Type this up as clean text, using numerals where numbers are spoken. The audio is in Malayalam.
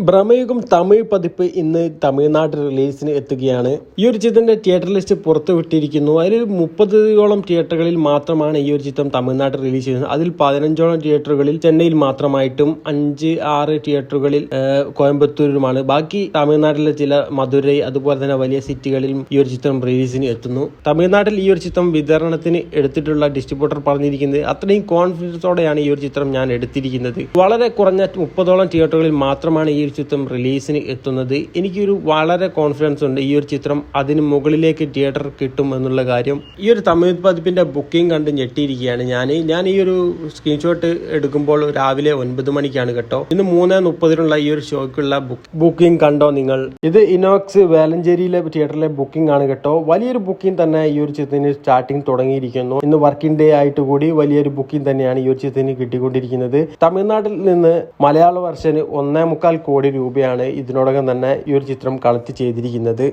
ബ്രഹ്മയുഗം തമിഴ് പതിപ്പ് ഇന്ന് തമിഴ്നാട്ടിൽ റിലീസിന് എത്തുകയാണ്. ഈ ഒരു ചിത്രത്തിന്റെ തിയേറ്റർ ലിസ്റ്റ് പുറത്തു വിട്ടിരിക്കുന്നു. അതിൽ 30ഓളം തിയേറ്ററുകളിൽ മാത്രമാണ് ഈ ഒരു ചിത്രം തമിഴ്നാട്ടിൽ റിലീസ് ചെയ്യുന്നത്. അതിൽ 15ഓളം തിയേറ്ററുകളിൽ ചെന്നൈയിൽ മാത്രമായിട്ടും 5-6 തിയേറ്ററുകളിൽ കോയമ്പത്തൂരിലുമാണ്. ബാക്കി തമിഴ്നാട്ടിലെ ചില മധുരൈ അതുപോലെ തന്നെ വലിയ സിറ്റികളിലും ഈ ഒരു ചിത്രം റിലീസിന് എത്തുന്നു. തമിഴ്നാട്ടിൽ ഈ ഒരു ചിത്രം വിതരണത്തിന് എടുത്തിട്ടുള്ള ഡിസ്ട്രിബ്യൂട്ടർ പറഞ്ഞിരിക്കുന്നത് അത്രയും കോൺഫിഡൻസോടെയാണ് ഈ ഒരു ചിത്രം ഞാൻ എടുത്തിരിക്കുന്നത്. വളരെ കുറഞ്ഞ 30ഓളം തിയേറ്ററുകളിൽ മാത്രമാണ് ഈ ചിത്രം റിലീസിന് എത്തുന്നത്. എനിക്കൊരു വളരെ കോൺഫിഡൻസ് ഉണ്ട് ഈ ഒരു ചിത്രം അതിന് മുകളിലേക്ക് തിയേറ്റർ കിട്ടും എന്നുള്ള കാര്യം. ഈ ഒരു തമിഴ് പതിപ്പിന്റെ ബുക്കിംഗ് കണ്ട് ഞെട്ടിയിരിക്കുകയാണ് ഞാൻ ഈ ഒരു സ്ക്രീൻഷോട്ട് എടുക്കുമ്പോൾ രാവിലെ 9 മണിക്കാണ് കേട്ടോ. ഇന്ന് 3:30 ഈ ഒരു ഷോയ്ക്കുള്ള ബുക്കിംഗ് കണ്ടോ നിങ്ങൾ? ഇത് ഇനോക്സ് വേലഞ്ചേരിയിലെ തിയേറ്ററിലെ ബുക്കിംഗ് ആണ് കേട്ടോ. വലിയൊരു ബുക്കിംഗ് തന്നെ ഈ ഒരു ചിത്രത്തിന് സ്റ്റാർട്ടിങ് തുടങ്ങിയിരിക്കുന്നു. ഇന്ന് വർക്കിംഗ് ഡേ ആയിട്ട് കൂടി വലിയൊരു ബുക്കിംഗ് തന്നെയാണ് ഈ ഒരു ചിത്രത്തിന് കിട്ടിക്കൊണ്ടിരിക്കുന്നത്. തമിഴ്നാട്ടിൽ നിന്ന് മലയാള വെർഷന് 1.25 കോടി രൂപയാണ് ഇതിനോടകം തന്നെ ഈ ഒരു ചിത്രം കളക്ട് ചെയ്തിരിക്കുന്നത്.